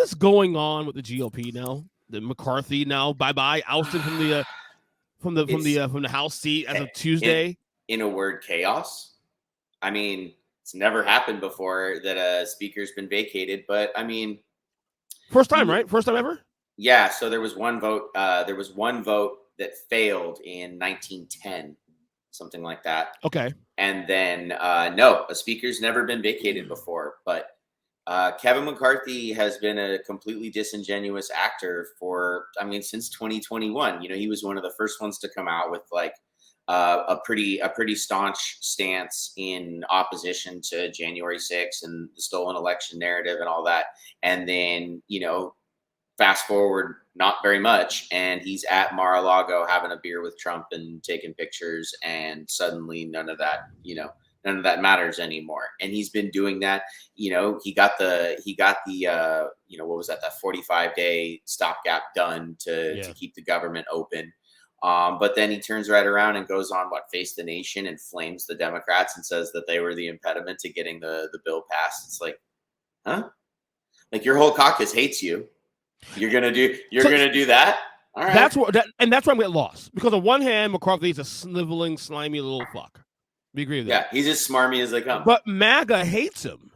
is going on with the GOP now? The McCarthy now bye ousted from the House seat as of Tuesday. In a word, chaos. I mean, it's never happened before that a speaker's been vacated, but I mean, first time, right? First time ever. Yeah. So there was one vote. There was one vote that failed in 1910, something like that. Okay. And then no, a speaker's never been vacated before, but. Kevin McCarthy has been a completely disingenuous actor since 2021. He was one of the first ones to come out with like a pretty staunch stance in opposition to January 6th and the stolen election narrative and all that. And then, fast forward not very much, and he's at Mar-a-Lago having a beer with Trump and taking pictures, and suddenly none of that matters anymore. And he's been doing that. He got the what was that 45-day stopgap done to keep the government open. But then he turns right around and goes on Face the Nation and flames the Democrats and says that they were the impediment to getting the bill passed. It's like, huh? Like, your whole caucus hates you. You're gonna do that? All right. That's where I'm getting lost, because on one hand, McCarthy's a sniveling, slimy little fuck. We agree with that. Yeah, he's as smarmy as they come. But MAGA hates him.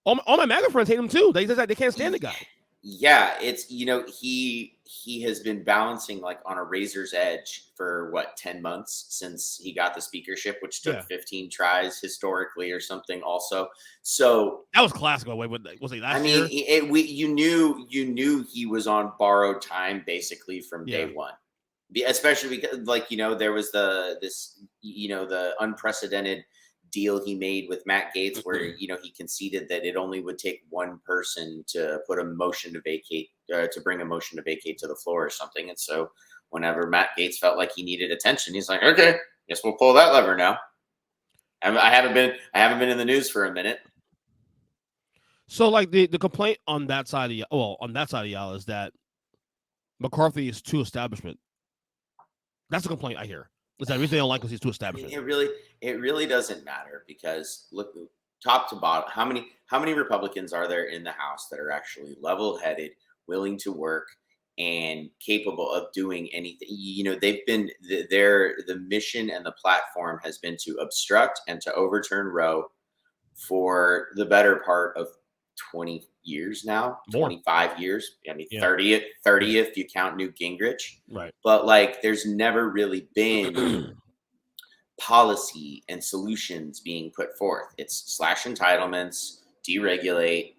All my MAGA friends hate him too. They can't stand the guy. Yeah, it's he has been balancing on a razor's edge for 10 months since he got the speakership, which took 15 tries historically or something. Also, so that was classic. Was he last year? You knew he was on borrowed time basically from day one. Especially because there was the unprecedented deal he made with Matt Gaetz where he conceded that it only would take one person to put a motion to vacate to bring a motion to vacate to the floor or something. And so whenever Matt Gaetz felt like he needed attention, he's like, okay, guess we'll pull that lever now. I haven't been in the news for a minute. So the complaint on that side of y'all is that McCarthy is too establishment. That's the complaint I hear. Is that everything I don't like because he's too establishment? It really doesn't matter, because look, top to bottom, how many Republicans are there in the House that are actually level-headed, willing to work, and capable of doing anything? They've been the mission and the platform has been to obstruct and to overturn Roe for the better part of 20 years now, 25 years. I mean, 30 if you count Newt Gingrich. Right. But there's never really been policy and solutions being put forth. It's slash entitlements, deregulate.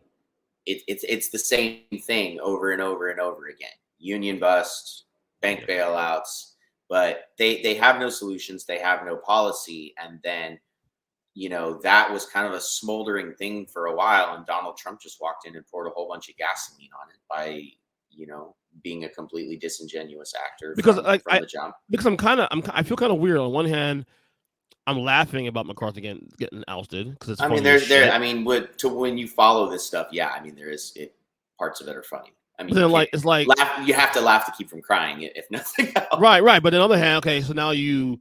It's the same thing over and over and over again. Union bust, bank bailouts, but they have no solutions. They have no policy. And then, that was kind of a smoldering thing for a while. And Donald Trump just walked in and poured a whole bunch of gasoline on it by, being a completely disingenuous actor. Because from the jump. Because I feel kind of weird. On one hand, I'm laughing about McCarthy getting ousted because it's. When you follow this stuff, parts of it are funny. I mean, you have to laugh to keep from crying, if nothing else. Right. But on the other hand, okay, so now you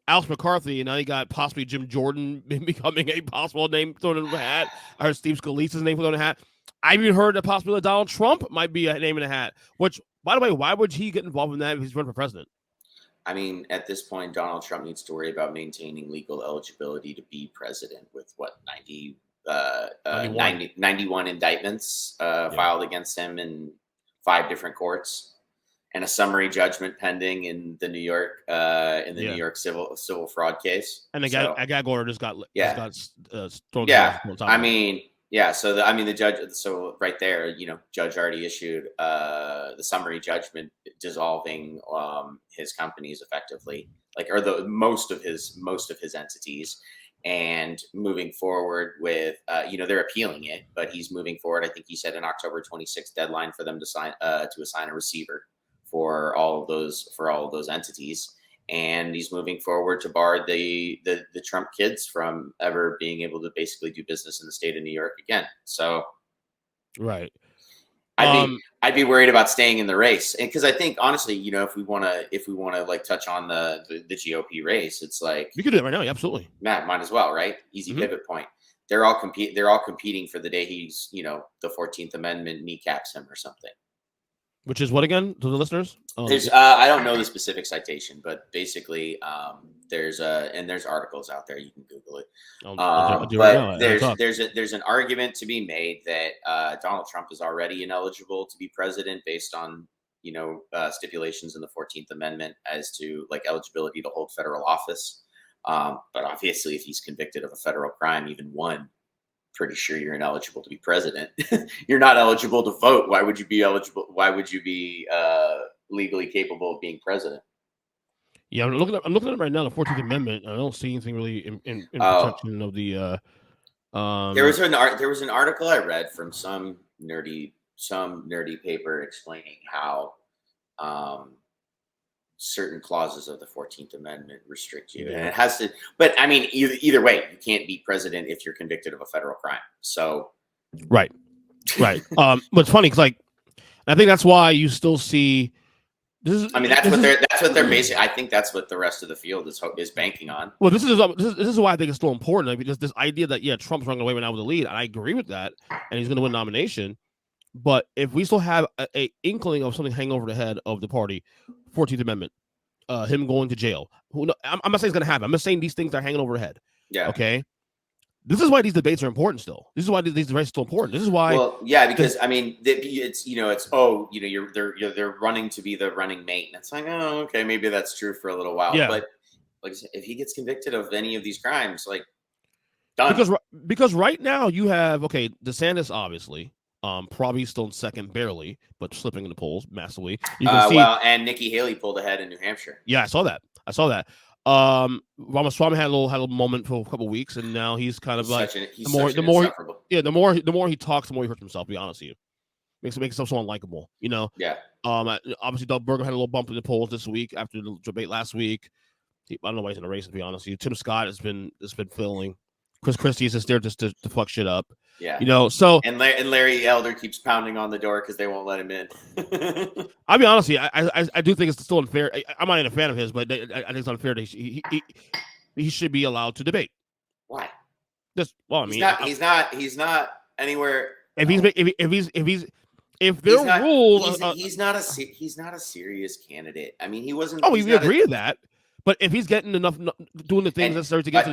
oust McCarthy, and now you got possibly Jim Jordan becoming a possible name thrown in the hat. I heard Steve Scalise's name thrown in the hat. I even heard the possibility that Donald Trump might be a name in the hat. Which, by the way, why would he get involved in that if he's running for president? I mean, at this point, Donald Trump needs to worry about maintaining legal eligibility to be president with 91 indictments filed against him in 5 different courts, and a summary judgment pending in the New York New York civil fraud case. And the gag order just got thrown. The judge. So right there, judge already issued the summary judgment dissolving his companies effectively, or the most of his entities, and moving forward with they're appealing it, but he's moving forward. I think he said an October 26th deadline for them to assign a receiver for all of those entities. And he's moving forward to bar the Trump kids from ever being able to basically do business in the state of New York again. So, right. I'd be worried about staying in the race, and because I think honestly, if we want to touch on the GOP race, it's like we could do it right now. Yeah, absolutely. Matt, might as well, right? Easy pivot point. they're all competing for the day he's, the 14th Amendment kneecaps him or something. Which is what again to the listeners? There's I don't know the specific citation, but basically there's articles out there, you can Google it. But there's an argument to be made that Donald Trump is already ineligible to be president based on stipulations in the 14th Amendment as to like eligibility to hold federal office. But obviously, if he's convicted of a federal crime, even one, pretty sure you're ineligible to be president. You're not eligible to vote. Why would you be eligible? Why would you be legally capable of being president? Yeah, I'm looking at it right now. The 14th Amendment. I don't see anything really in protection of the. There was an article I read from some nerdy paper explaining how certain clauses of the 14th Amendment restrict you. And it has to, but I mean, either way, you can't be president if you're convicted of a federal crime. So. Right. But it's funny because I think that's why you still see. That's what they're basically. I think that's what the rest of the field is banking on. Well, this is why I think it's still important, because this idea that Trump's running away right now with the lead, and I agree with that, and he's going to win nomination. But if we still have a inkling of something hanging over the head of the party, 14th Amendment, him going to jail, I'm not saying it's going to happen. I'm just saying these things are hanging over the head. Yeah. Okay. This is why these debates are important still. This is why these debates are still important. This is why. Well, yeah, because I mean, they're running to be the running mate, and it's like, oh, okay, maybe that's true for a little while. Yeah. But like I said, if he gets convicted of any of these crimes, like, done. Because right now you have DeSantis obviously. Probably still in second, barely, but slipping in the polls massively. You can see, and Nikki Haley pulled ahead in New Hampshire. Yeah, I saw that. Ramaswamy had a little moment for a couple of weeks, and now he's kind of the more he talks, the more he hurts himself. To be honest with you, makes himself so unlikable. Yeah. Obviously, Doug Burgum had a little bump in the polls this week after the debate last week. I don't know why he's in the race, to be honest with you. Tim Scott has been filling. Chris Christie is just there just to fuck shit up. Yeah. So and Larry Elder keeps pounding on the door because they won't let him in. I'll be honest with you, I do think it's still unfair. I'm not even a fan of his, but I think it's unfair that he should be allowed to debate. Why? He's not anywhere. If there are rules, he's not a serious candidate. I mean, he wasn't. Oh, we agree to that. But if he's getting enough, doing the things necessary to get to the